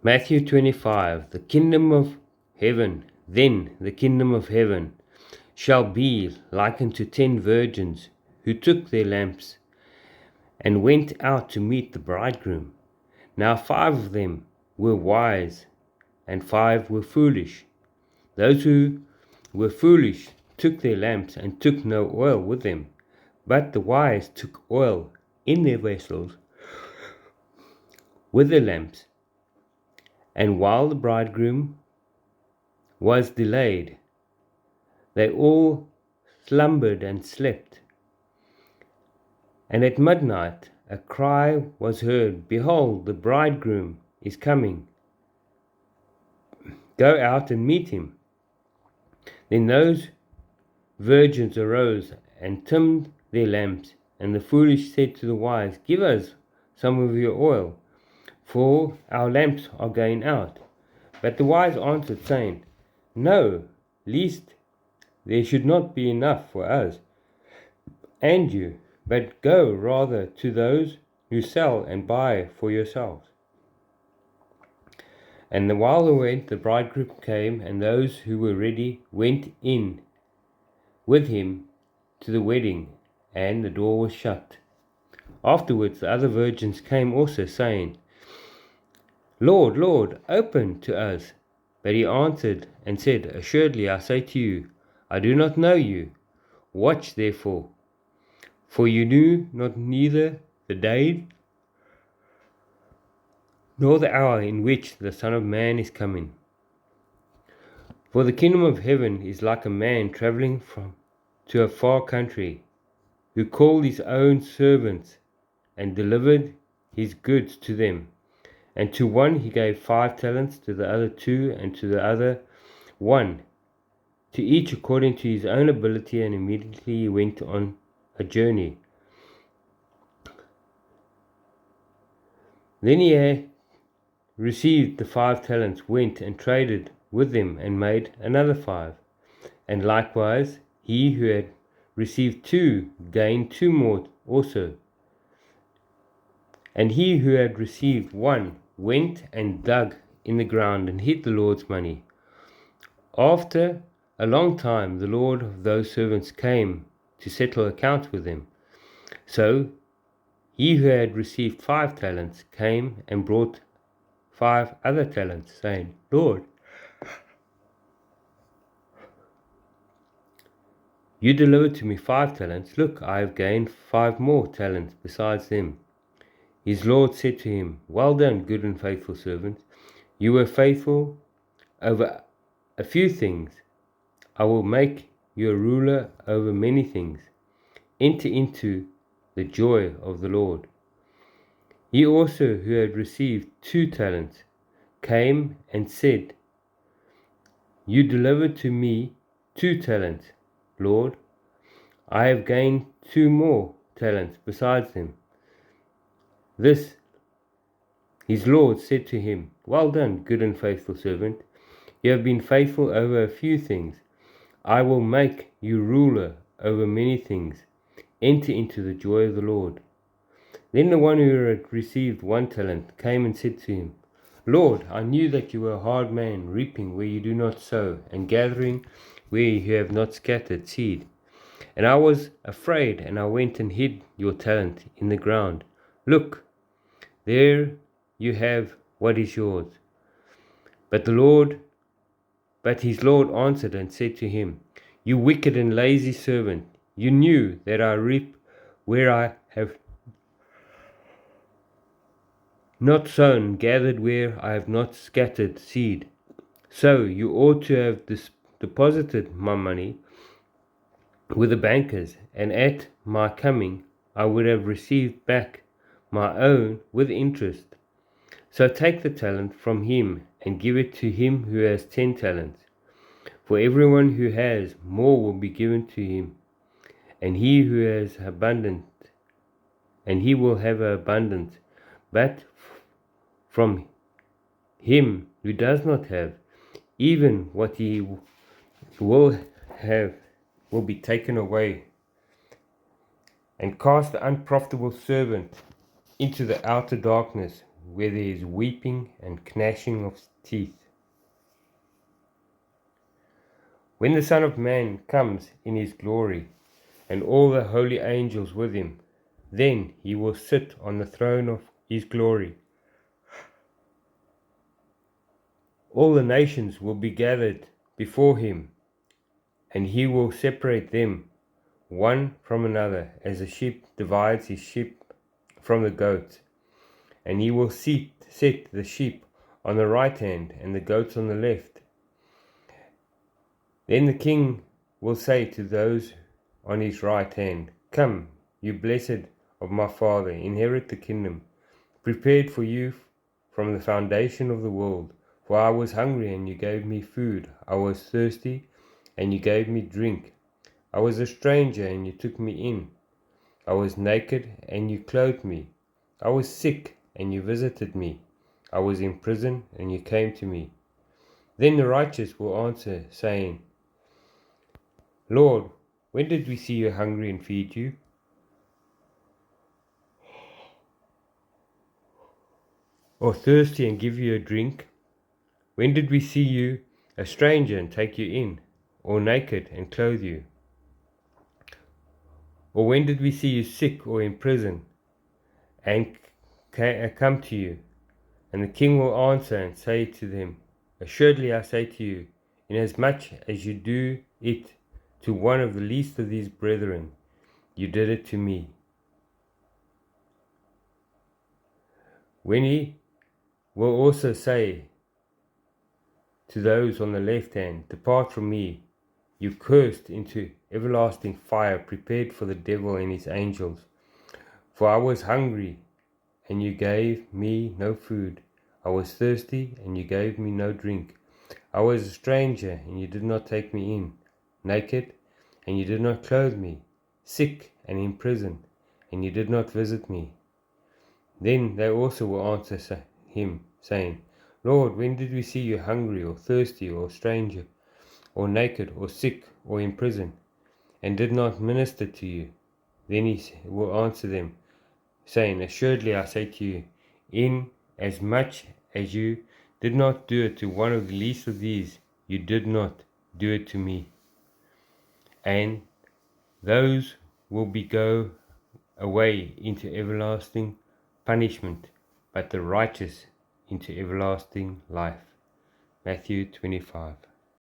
Matthew 25. The kingdom of heaven, then the kingdom of heaven shall be like unto 10 virgins who took their lamps and went out to meet the bridegroom. Now 5 of them were wise, and 5 were foolish. Those who were foolish took their lamps and took no oil with them, but the wise took oil in their vessels with their lamps. And while the bridegroom was delayed, they all slumbered and slept. And at midnight a cry was heard, Behold, the bridegroom is coming. Go out and meet him. Then those virgins arose and trimmed their lamps. And the foolish said to the wise, Give us some of your oil, for our lamps are going out. But the wise answered, saying, No, lest there should not be enough for us and you, but go rather to those who sell and buy for yourselves. And while they went, the bridegroom came, and those who were ready went in with him to the wedding, and the door was shut. Afterwards the other virgins came also, saying, Lord, Lord, open to us. But he answered and said, Assuredly I say to you, I do not know you. Watch therefore, for you knew not neither the day nor the hour in which the Son of Man is coming. For the kingdom of heaven is like a man travelling to a far country, who called his own servants and delivered his goods to them. And to one he gave 5 talents, to the other 2, and to the other 1, to each according to his own ability, and immediately he went on a journey. Then he had received the 5 talents, went and traded with them, and made another 5. And likewise he who had received 2 gained 2 more also. And he who had received 1 went and dug in the ground and hid the Lord's money. After a long time the Lord of those servants came to settle accounts with them. So he who had received 5 talents came and brought 5 other talents, saying, Lord, you delivered to me 5 talents. Look, I have gained 5 more talents besides them. His Lord said to him, Well done, good and faithful servant. You were faithful over a few things. I will make you a ruler over many things. Enter into the joy of the Lord. He also, who had received 2 talents, came and said, You delivered to me 2 talents, Lord. I have gained 2 more talents besides them. This his Lord said to him, Well done, good and faithful servant. You have been faithful over a few things. I will make you ruler over many things. Enter into the joy of the Lord. Then the one who had received 1 talent came and said to him, Lord, I knew that you were a hard man, reaping where you do not sow, and gathering where you have not scattered seed. And I was afraid, and I went and hid your talent in the ground. Look, there you have what is yours. But his Lord answered and said to him, You wicked and lazy servant, you knew that I reap where I have not sown, gathered where I have not scattered seed. So you ought to have deposited my money with the bankers, and at my coming I would have received back my own with interest. So take the talent from him and give it to him who has 10 talents. For everyone who has, more will be given to him, and he who has abundant, and he will have abundance. But from him who does not have, even what he will have will be taken away. And cast the unprofitable servant into the outer darkness, where there is weeping and gnashing of teeth. When the Son of Man comes in his glory, and all the holy angels with him, then he will sit on the throne of his glory. All the nations will be gathered before him, and he will separate them one from another, as a sheep divides his sheep from the goats. And he will set the sheep on the right hand and the goats on the left. Then the king will say to those on his right hand, Come, you blessed of my Father, inherit the kingdom prepared for you from the foundation of the world. For I was hungry, and you gave me food. I was thirsty, and you gave me drink. I was a stranger, and you took me in. I was naked, and you clothed me. I was sick, and you visited me. I was in prison, and you came to me. Then the righteous will answer, saying, Lord, when did we see you hungry and feed you? Or thirsty and give you a drink? When did we see you a stranger and take you in? Or naked and clothe you? Or when did we see you sick or in prison and come to you? And the king will answer and say to them, Assuredly I say to you, inasmuch as you do it to one of the least of these brethren, you did it to me. When he will also say to those on the left hand, Depart from me, you cursed, into everlasting fire prepared for the devil and his angels. For I was hungry, and you gave me no food. I was thirsty, and you gave me no drink. I was a stranger, and you did not take me in. Naked, and you did not clothe me. Sick and in prison, and you did not visit me. Then they also will answer him, saying, Lord, when did we see you hungry, or thirsty, or stranger, or naked, or sick, or in prison, and did not minister to you? Then he will answer them, saying, Assuredly I say to you, inasmuch as you did not do it to one of the least of these, you did not do it to me. And those will go away into everlasting punishment, but the righteous into everlasting life. Matthew 25.